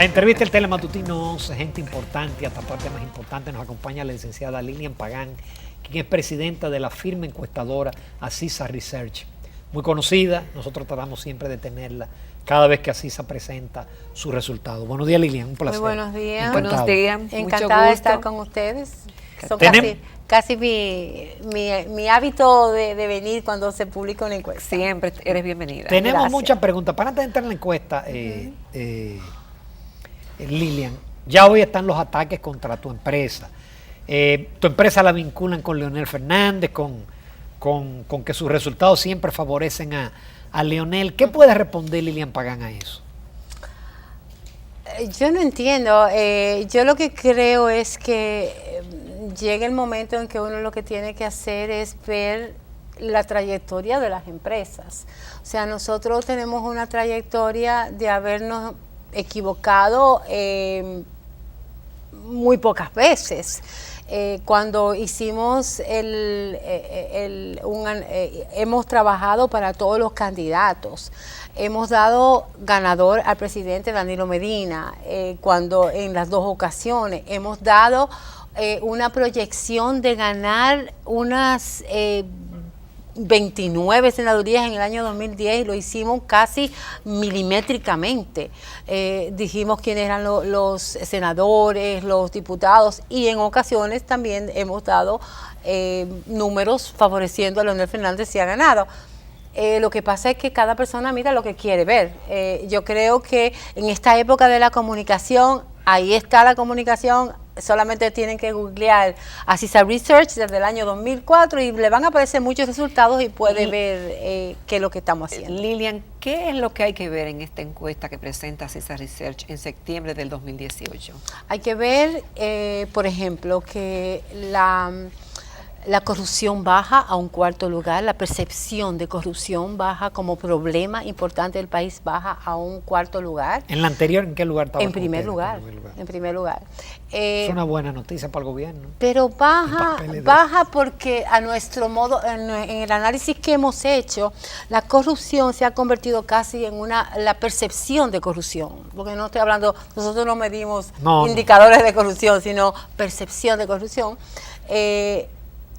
Entrevista el Telematutino 11, gente importante, hasta parte más importante, nos acompaña la licenciada Lilian Pagán, quien es presidenta de la firma encuestadora Asisa Research. Muy conocida, nosotros tratamos siempre de tenerla cada vez que Asisa presenta su resultado. Buenos días, Lilian, un placer. Muy buenos días. Buenos días, encantada de estar con ustedes. Son casi mi hábito de venir cuando se publica una encuesta. Siempre eres bienvenida. Tenemos muchas preguntas. Para antes de entrar en la encuesta, Lilian, ya hoy están los ataques contra tu empresa. Tu empresa la vinculan con Leonel Fernández, con que sus resultados siempre favorecen a Leonel. ¿Qué puede responder Lilian Pagán a eso? Yo no entiendo. Yo lo que creo es que llega el momento en que uno lo que tiene que hacer es ver la trayectoria de las empresas. O sea, nosotros tenemos una trayectoria de habernos equivocado muy pocas veces. Cuando hicimos hemos trabajado para todos los candidatos. Hemos dado ganador al presidente Danilo Medina, cuando en las dos ocasiones hemos dado una proyección de ganar unas 29 senadurías en el año 2010 y lo hicimos casi milimétricamente. Dijimos quiénes eran los senadores, los diputados y en ocasiones también hemos dado números favoreciendo a Leonel Fernández si ha ganado. Lo que pasa es que cada persona mira lo que quiere ver. Yo creo que en esta época de la comunicación, ahí está la comunicación. Solamente tienen que googlear Asisa Research desde el año 2004 y le van a aparecer muchos resultados y puede ver qué es lo que estamos haciendo. Lilian, ¿qué es lo que hay que ver en esta encuesta que presenta Asisa Research en septiembre del 2018? Hay que ver, por ejemplo, que la corrupción baja a un cuarto lugar, la percepción de corrupción baja como problema importante del país baja a un cuarto lugar. ¿En la anterior en qué lugar estaba? En primer lugar. En primer lugar. Es una buena noticia para el gobierno. Pero baja porque a nuestro modo, en el análisis que hemos hecho, la corrupción se ha convertido casi en la percepción de corrupción. Porque no estoy hablando, nosotros no medimos indicadores de corrupción, sino percepción de corrupción.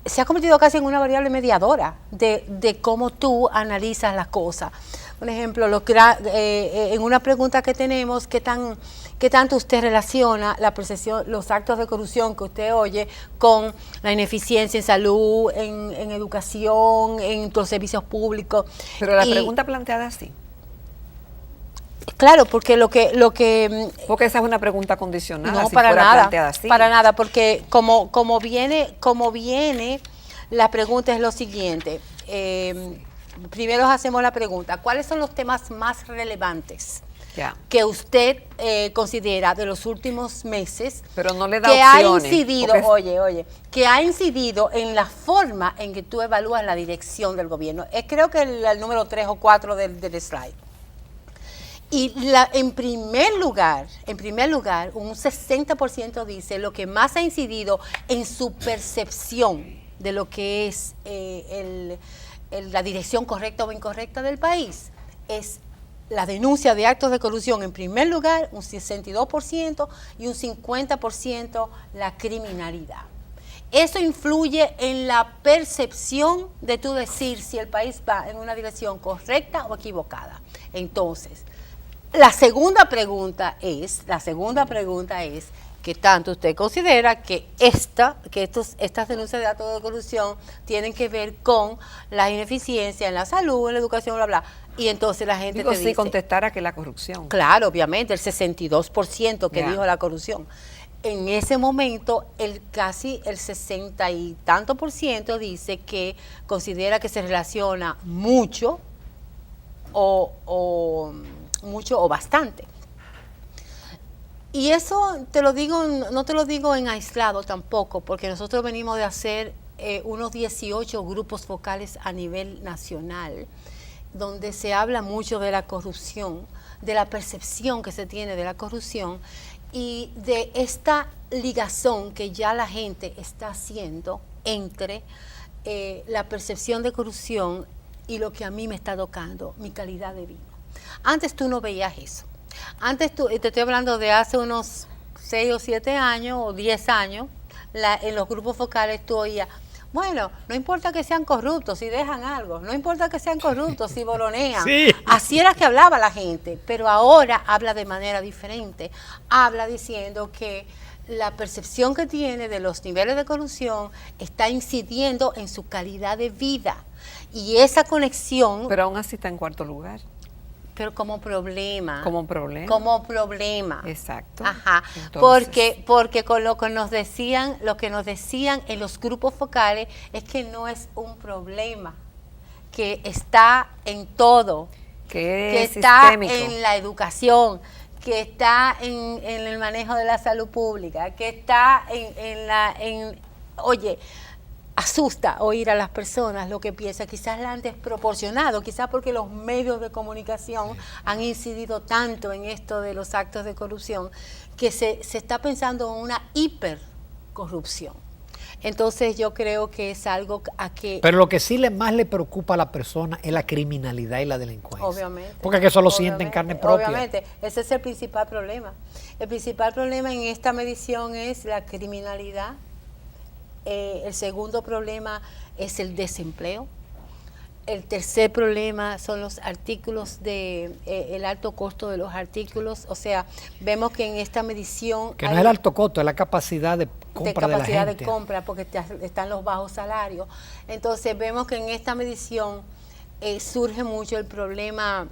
Se ha convertido casi en una variable mediadora de cómo tú analizas las cosas. Por ejemplo, en una pregunta que tenemos, ¿qué tanto usted relaciona la percepción, los actos de corrupción que usted oye con la ineficiencia en salud, en educación, en los servicios públicos? Pero la pregunta planteada así. Claro, porque porque esa es una pregunta condicionada. No, si para fuera nada, planteada así. para nada, porque como viene, la pregunta es lo siguiente. Primero hacemos la pregunta, ¿cuáles son los temas más relevantes que usted considera de los últimos meses? Pero no le da que opciones, ha incidido, que ha incidido en la forma en que tú evalúas la dirección del gobierno? Creo que el número 3 o 4 del slide. Y en primer lugar, un 60% dice lo que más ha incidido en su percepción de lo que es la dirección correcta o incorrecta del país es la denuncia de actos de corrupción en primer lugar, un 62% y un 50% la criminalidad. Eso influye en la percepción de tú decir si el país va en una dirección correcta o equivocada. Entonces, la segunda pregunta es ¿qué tanto usted considera que estas denuncias de actos de corrupción tienen que ver con la ineficiencia en la salud, en la educación, bla, bla? Y entonces la gente te dice... si contestara que la corrupción. Claro, obviamente, el 62% que dijo la corrupción. En ese momento, casi el 60 y tanto por ciento dice que considera que se relaciona mucho o bastante. Y eso no te lo digo en aislado tampoco, porque nosotros venimos de hacer unos 18 grupos focales a nivel nacional, donde se habla mucho de la corrupción, de la percepción que se tiene de la corrupción y de esta ligazón que ya la gente está haciendo entre la percepción de corrupción y lo que a mí me está tocando, mi calidad de vida. Antes tú no veías eso. Antes te estoy hablando de hace unos 6 o 7 años o 10 años, en los grupos focales tú oías, bueno, no importa que sean corruptos si dejan algo, no importa que sean corruptos si boronean. Sí. Así era que hablaba la gente, pero ahora habla de manera diferente. Habla diciendo que la percepción que tiene de los niveles de corrupción está incidiendo en su calidad de vida. Y esa conexión... Pero aún así está en cuarto lugar. Pero como problema. Como problema. Como problema. Exacto. Ajá. Entonces, Porque con lo que nos decían en los grupos focales es que no es un problema, que está en todo, que es está sistémico. en la educación, que está en el manejo de la salud pública, que está oye, asusta oír a las personas lo que piensan, quizás la han desproporcionado, quizás porque los medios de comunicación han incidido tanto en esto de los actos de corrupción, que se está pensando en una hipercorrupción. Entonces yo creo que es algo a que... Pero lo que sí más le preocupa a la persona es la criminalidad y la delincuencia. Obviamente. Porque eso lo siente en carne propia. Obviamente, ese es el principal problema. El principal problema en esta medición es la criminalidad. El segundo problema es el desempleo. El tercer problema son los artículos el alto costo de los artículos. O sea, vemos que en esta medición... Que no es el alto costo, es la capacidad de compra de la gente. De compra, porque están los bajos salarios. Entonces vemos que en esta medición surge mucho el problema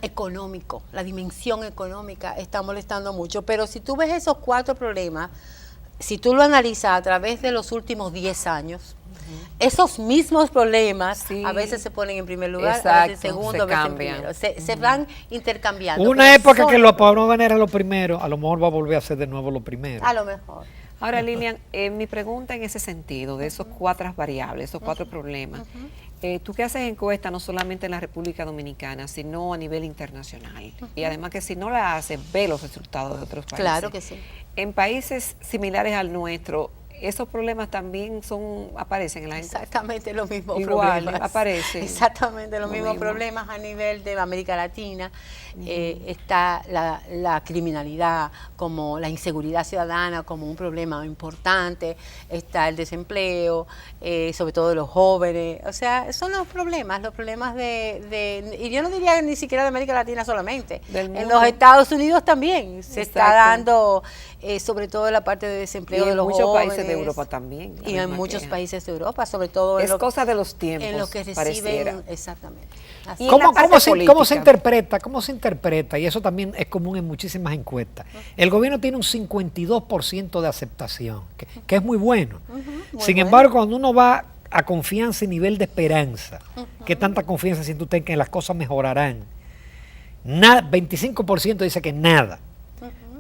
económico. La dimensión económica está molestando mucho. Pero si tú ves esos 4 problemas, si tú lo analizas a través de los últimos 10 años, esos mismos problemas a veces se ponen en primer lugar, exacto, a veces en segundo, a veces en primero. Se van intercambiando. Una época que los pobres era lo primero, a lo mejor va a volver a ser de nuevo lo primero. A lo mejor. Ahora, Lilian, mi pregunta en ese sentido, de esos 4 variables, esos 4 problemas, tú que haces encuestas no solamente en la República Dominicana, sino a nivel internacional. Y además que si no la haces, ve los resultados de otros países. Claro que sí. En países similares al nuestro, esos problemas también aparecen en la gente. Exactamente los mismos Igual, problemas. aparecen. Exactamente los mismos problemas a nivel de América Latina. Está la criminalidad, como la inseguridad ciudadana, como un problema importante. Está el desempleo, sobre todo de los jóvenes. O sea, son los problemas y yo no diría ni siquiera de América Latina solamente. En los Estados Unidos también se está dando, sobre todo la parte de desempleo de los jóvenes. En muchos países de Europa también. Y en muchos países de Europa, sobre todo es cosa de los tiempos. En lo que reciben, pareciera. Exactamente. ¿Cómo se interpreta? Y eso también es común en muchísimas encuestas. El gobierno tiene un 52% de aceptación, que es muy bueno. Sin embargo, cuando uno va a confianza y nivel de esperanza, ¿qué tanta confianza siente usted que las cosas mejorarán? 25% dice que nada.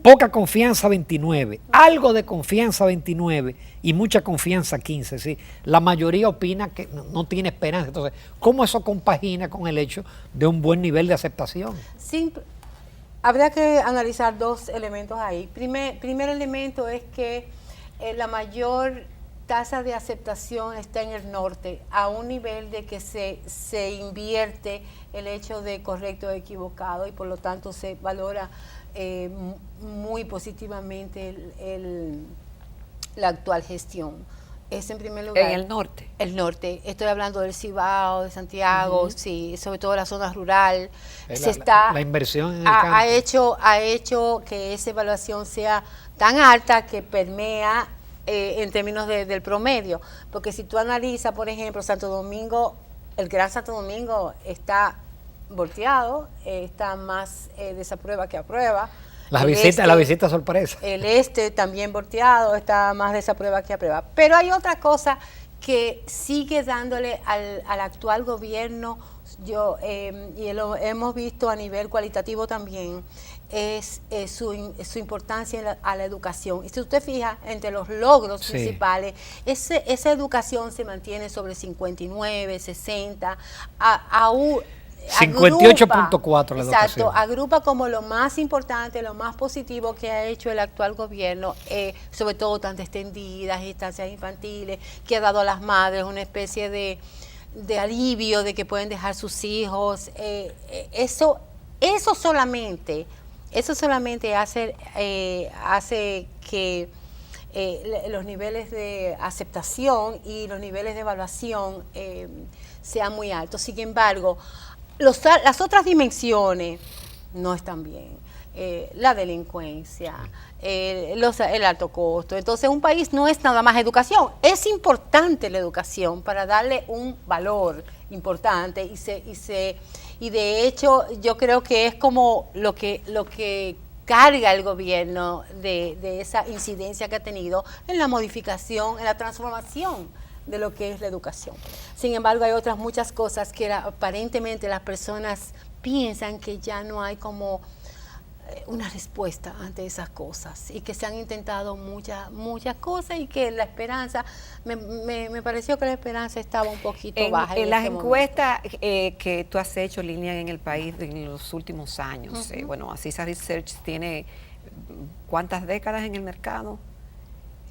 Poca confianza 29, algo de confianza 29 y mucha confianza 15. ¿Sí? La mayoría opina que no tiene esperanza. Entonces, ¿cómo eso compagina con el hecho de un buen nivel de aceptación? Habría que analizar 2 elementos ahí. Primer elemento es que la mayor tasa de aceptación está en el norte, a un nivel de que se invierte el hecho de correcto o equivocado y por lo tanto se valora muy positivamente la actual gestión. Es en primer lugar. En el norte. El norte. Estoy hablando del Cibao, de Santiago, sí, sobre todo la zona rural. La inversión en el campo. Ha hecho que esa evaluación sea tan alta que permea en términos del promedio. Porque si tú analizas, por ejemplo, Santo Domingo, el Gran Santo Domingo está volteado, está más desaprueba que aprueba. La visita sorpresa. El también volteado, está más desaprueba que aprueba. Pero hay otra cosa que sigue dándole al actual gobierno, y lo hemos visto a nivel cualitativo también, es su importancia a la educación. Y si usted fija, entre los logros principales, esa educación se mantiene sobre 59, 60, 58.4 la educación. Exacto, agrupa como lo más importante, lo más positivo que ha hecho el actual gobierno, sobre todo tanto extendidas, instancias infantiles, que ha dado a las madres una especie de alivio de que pueden dejar sus hijos. Eso Eso solamente hace que los niveles de aceptación y los niveles de evaluación sean muy altos. Sin embargo, las otras dimensiones no están bien. La delincuencia, el alto costo. Entonces, un país no es nada más educación. Es importante la educación para darle un valor importante y de hecho yo creo que es como lo que carga el gobierno de esa incidencia que ha tenido en la modificación, en la transformación de lo que es la educación. Sin embargo, hay otras muchas cosas que aparentemente las personas piensan que ya no hay como una respuesta ante esas cosas y que se han intentado muchas cosas y que la esperanza, me pareció que la esperanza estaba un poquito baja. En las encuestas que tú has hecho, Lilian, en el país en los últimos años, bueno, Assisa Research tiene ¿cuántas décadas en el mercado?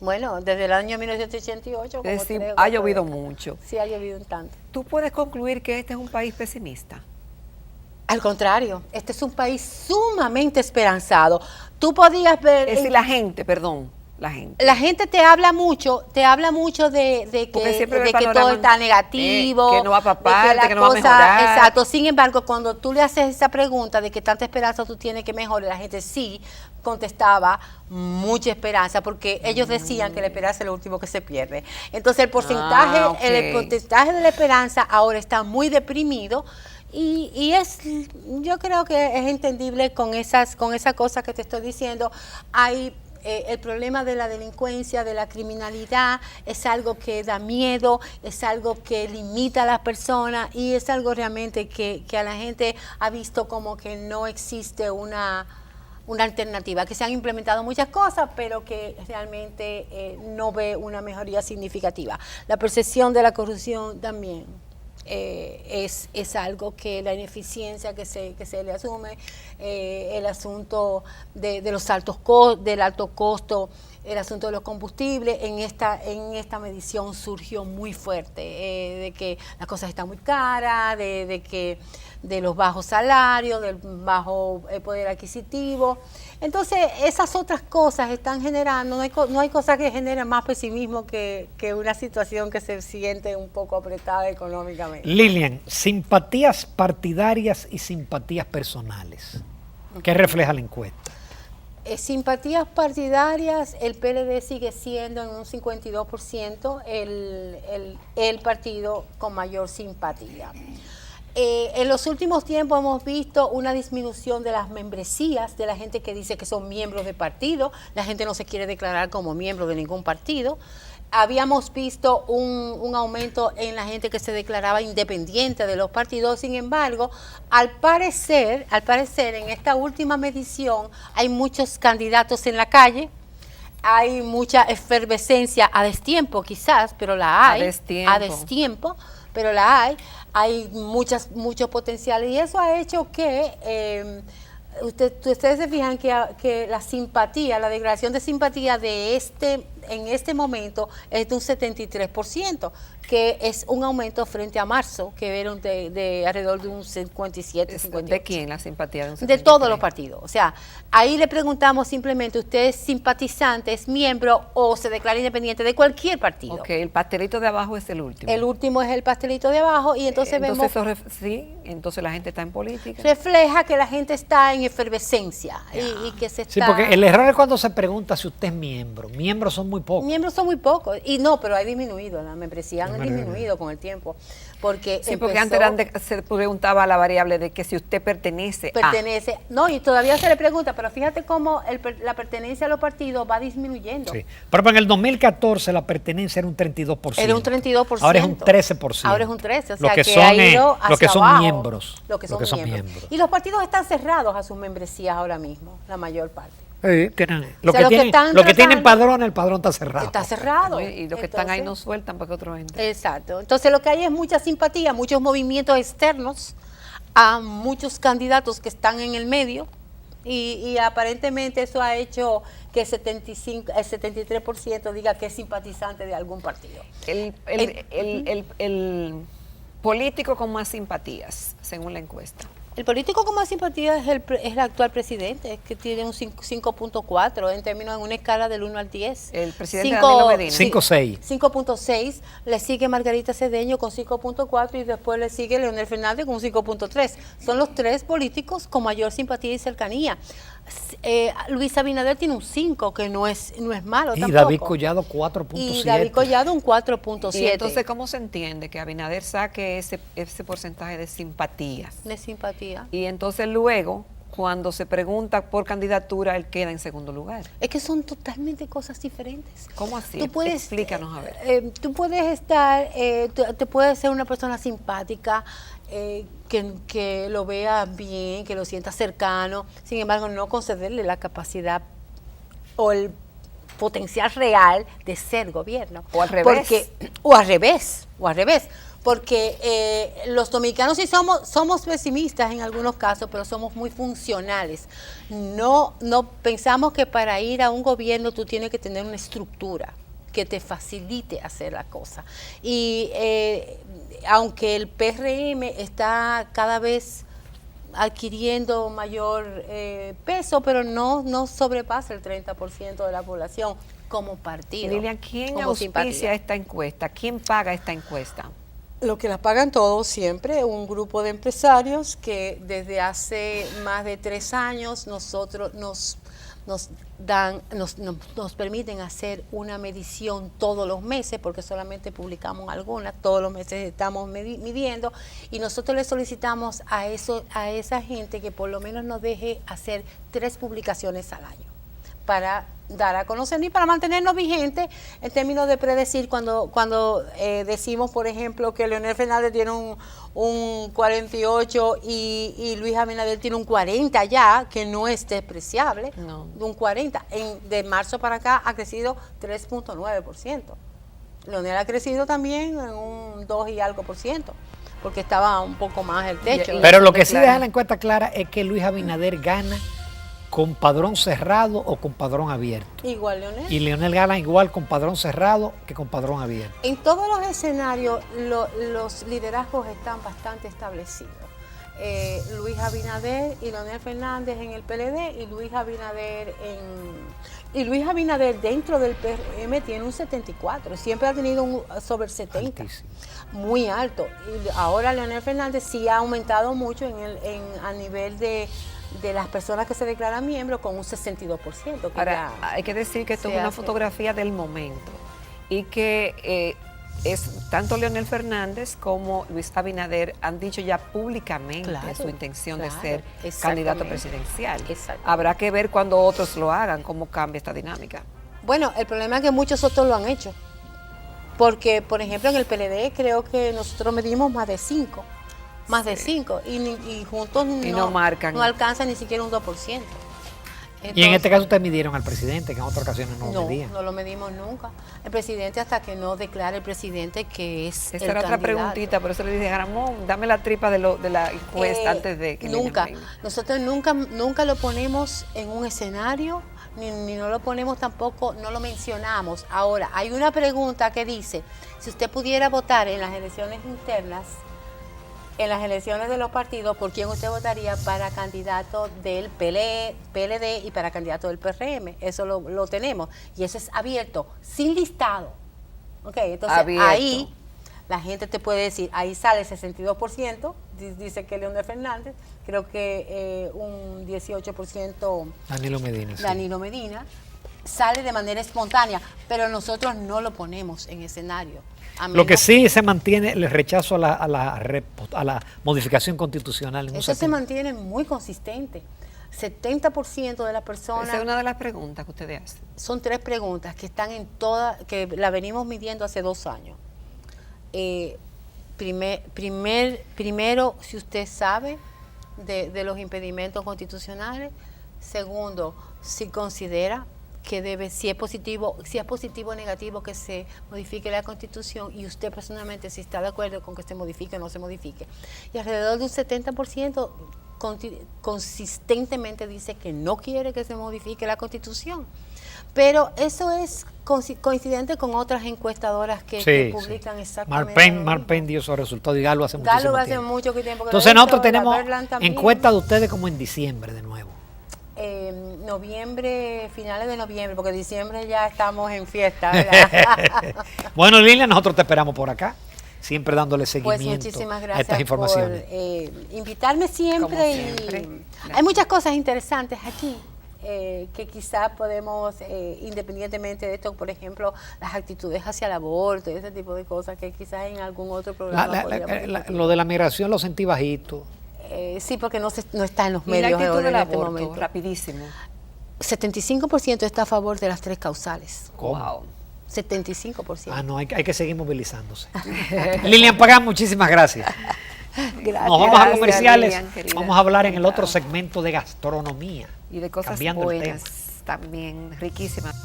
Bueno, desde el año 1988. Es decir, ha llovido mucho. Sí, ha llovido un tanto. ¿Tú puedes concluir que este es un país pesimista? Al contrario, este es un país sumamente esperanzado. Tú podías ver... Es decir, la gente. La gente te habla mucho de que todo está negativo, que no va para parte, que no va a cosa, mejorar. Exacto. Sin embargo, cuando tú le haces esa pregunta de que tanta esperanza tú tienes que mejorar, la gente sí contestaba mucha esperanza, porque ellos decían que la esperanza es lo último que se pierde. Entonces el porcentaje de la esperanza ahora está muy deprimido. Y yo creo que es entendible con esas cosas que te estoy diciendo. Hay el problema de la delincuencia, de la criminalidad, es algo que da miedo, es algo que limita a las personas y es algo realmente que a la gente ha visto como que no existe una alternativa, que se han implementado muchas cosas, pero que realmente no ve una mejoría significativa. La percepción de la corrupción también. Es algo que la ineficiencia que se le asume, el asunto del alto costo, el asunto de los combustibles, en esta medición surgió muy fuerte, de que las cosas están muy caras, de los bajos salarios, del bajo poder adquisitivo. Entonces, esas otras cosas están generando, no hay cosas que generen más pesimismo que una situación que se siente un poco apretada económicamente. Lilian, simpatías partidarias y simpatías personales. ¿Qué refleja la encuesta? Simpatías partidarias, el PLD sigue siendo en un 52% el partido con mayor simpatía. En los últimos tiempos hemos visto una disminución de las membresías de la gente que dice que son miembros de partido. La gente no se quiere declarar como miembro de ningún partido. Habíamos visto un aumento en la gente que se declaraba independiente de los partidos. Sin embargo, al parecer en esta última medición hay muchos candidatos en la calle. Hay mucha efervescencia a destiempo quizás, pero la hay. A destiempo, pero la hay. Hay muchos potenciales y eso ha hecho que ustedes se fijan que la simpatía, la declaración de simpatía en este momento es de un 73%, que es un aumento frente a marzo, que era de alrededor de un 57, 58. ¿De quién la simpatía? De un 73? De todos los partidos. O sea, ahí le preguntamos simplemente, ¿usted es simpatizante, es miembro o se declara independiente de cualquier partido? Ok, el pastelito de abajo es el último. El último es el pastelito de abajo y entonces vemos... Entonces la gente está en política. Refleja que la gente está en efervescencia y que se está... Sí, porque el error es cuando se pregunta si usted es miembro. Miembros son muy pocos. Miembros son muy pocos. Y no, pero ha disminuido, la membresía han disminuido con el tiempo. Porque antes se preguntaba la variable de que si usted pertenece a... No, y todavía se le pregunta, pero fíjate cómo la pertenencia a los partidos va disminuyendo. Sí. Pero en el 2014 la pertenencia era un 32%. Era un 32%. Ahora es un 13%. Ahora es un 13%. O sea, que ha ido hacia lo que son abajo, miembros. Lo que son miembros. Y los partidos están cerrados a sus membresías ahora mismo, la mayor parte. Sí, lo que tienen padrón, el padrón está cerrado. Está cerrado. Y los que están ahí no sueltan para que otro entre. Exacto. Entonces lo que hay es mucha simpatía, muchos movimientos externos a muchos candidatos que están en el medio y aparentemente eso ha hecho que el 73% diga que es simpatizante de algún partido. El político con más simpatías, según la encuesta. El político con más simpatía es el actual presidente, que tiene un 5.4 en términos, en una escala del 1 al 10. El presidente Danilo Medina. 5.6. 5.6, le sigue Margarita Cedeño con 5.4 y después le sigue Leonel Fernández con 5.3. Son los tres políticos con mayor simpatía y cercanía. Luis Abinader tiene un 5, que no es malo Y tampoco. David Collado 4.7. Y David Collado un 4.7. Y entonces, ¿cómo se entiende que Abinader saque ese porcentaje de simpatías? De simpatía. Y entonces luego, cuando se pregunta por candidatura, él queda en segundo lugar. Es que son totalmente cosas diferentes. ¿Cómo así? Tú puedes, Explícanos a ver. tú puedes estar, te puedes ser una persona simpática, que lo vea bien, que lo sienta cercano, sin embargo no concederle la capacidad o el potencial real de ser gobierno. O al revés. O al revés. Porque los dominicanos sí somos pesimistas en algunos casos, pero somos muy funcionales. No pensamos que para ir a un gobierno tú tienes que tener una estructura que te facilite hacer la cosa. Y aunque el PRM está cada vez adquiriendo mayor peso, pero no sobrepasa el 30% de la población como partido. Lilian, ¿quién como auspicia simpatía. esta encuesta? ¿Quién paga esta encuesta? Lo que la pagan todos siempre, un grupo de empresarios que desde hace más de 3 años nosotros nos permiten hacer una medición todos los meses, porque solamente publicamos algunas, todos los meses estamos midiendo, y nosotros le solicitamos a esa gente que por lo menos nos deje hacer 3 publicaciones al año para dar a conocer y para mantenernos vigentes en términos de predecir cuando decimos, por ejemplo, que Leonel Fernández tiene un 48 y Luis Abinader tiene un 40 ya, que no es despreciable, No. un 40. De marzo para acá ha crecido 3.9%. Leonel ha crecido también en un 2 y algo por ciento, porque estaba un poco más el techo. Pero lo que sí Claro. deja la encuesta clara es que Luis Abinader gana con padrón cerrado o con padrón abierto. Igual Leonel. Y Leonel gana igual con padrón cerrado que con padrón abierto. En todos los escenarios los liderazgos están bastante establecidos. Luis Abinader y Leonel Fernández en el PLD y Luis Abinader dentro del PRM tiene un 74, siempre ha tenido un sobre 70, Altísimo. muy alto. Y ahora Leonel Fernández sí ha aumentado mucho a nivel de las personas que se declaran miembros con un 62%. Que Ahora, hay que decir que esto es se una hace. fotografía del momento y que es tanto Leonel Fernández como Luis Abinader han dicho ya públicamente Claro, su intención de claro, ser exactamente. candidato presidencial. Exactamente. Habrá que ver cuando otros lo hagan, cómo cambia esta dinámica. Bueno, el problema es que muchos otros lo han hecho. Porque, por ejemplo, en el PLD creo que nosotros medimos más de 5. Más de 5. Y juntos Y no marcan. no alcanzan ni siquiera un 2%. Y en este caso ustedes midieron al presidente, que en otras ocasiones no lo medían. No lo medimos nunca. El presidente, hasta que no declare el presidente que es Esa el era otra candidato. preguntita, por eso le dije, Ramón, dame la tripa de la encuesta antes de que Nunca. Lilian venga. Nosotros nunca lo ponemos en un escenario, ni no lo ponemos tampoco, no lo mencionamos. Ahora, hay una pregunta que dice, si usted pudiera votar en las elecciones internas, en las elecciones de los partidos, ¿por quién usted votaría para candidato del PLD y para candidato del PRM? Eso lo tenemos. Y eso es abierto, sin listado. Ok, entonces Abierto. ahí la gente te puede decir, ahí sale 62%, dice que Leonel Fernández, creo que un 18% Danilo Medina. Sí. Danilo Medina, sale de manera espontánea, pero nosotros no lo ponemos en escenario. Lo que sí se mantiene el rechazo a la modificación constitucional. En un Eso se 70. mantiene muy consistente. 70% de las personas. Esa es una de las preguntas que ustedes hacen. Son 3 preguntas que están en todas, que la venimos midiendo hace 2 años. Primero, si usted sabe de los impedimentos constitucionales. Segundo, si considera que si es positivo o negativo que se modifique la Constitución, y usted personalmente si está de acuerdo con que se modifique o no se modifique. Y alrededor de un 70% consistentemente dice que no quiere que se modifique la Constitución. Pero eso es coincidente con otras encuestadoras que publican exactamente. Mark Penn dio esos resultados y Galo hace mucho tiempo. Que entonces nosotros tenemos encuestas de ustedes como en diciembre de nuevo. Noviembre, finales de noviembre, porque diciembre ya estamos en fiesta, ¿verdad? Bueno, Lilian, nosotros te esperamos por acá, siempre dándole Pues seguimiento muchísimas a gracias estas informaciones. por invitarme siempre. Como siempre. Hay muchas cosas interesantes aquí. Que quizás podemos, independientemente de esto, por ejemplo, las actitudes hacia el aborto y ese tipo de cosas que quizás en algún otro programa lo de la migración lo sentí bajito. Sí, porque no está en los Y la medios actitud ahora del en este aborto, momento. rapidísimo. 75% está a favor de las 3 causales. ¿Cómo? Wow. 75%. No, hay que seguir movilizándose. Lilian Pagán, muchísimas gracias. Gracias. Nos vamos a comerciales. Lilian, querida. Vamos a hablar en el otro segmento de gastronomía. Y de cosas Cambiando el buenas tema. también, riquísimas.